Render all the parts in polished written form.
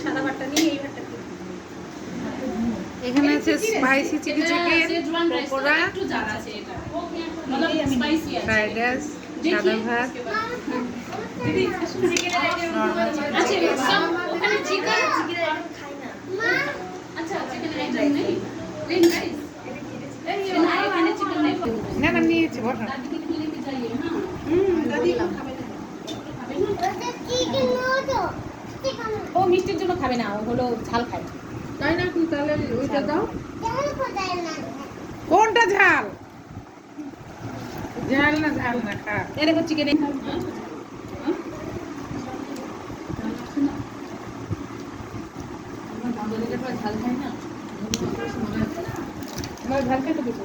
সাদা ভাতটা নিয়ে এই ভাতটা এখানে আছে spicy chilli chicken, pakora, fried rice, সাদা ভাত, নরমাল চিকেন। না না নিয়েছি বসো। ও মিষ্টির জন্য খাবে না, ও হলো ঝাল খায়। তাই না? তুই তাহলে ওইটা দাও। কোনটা ঝাল? ঝাল না ঝাল না খা। এই দেখো চিকেন ঝাল খাই না, ঝাল খেতে দেবো।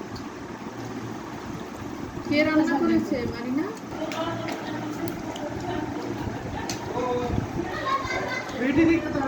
কে রান্না করেছে মারিনা? ভিডিও দেখতে তো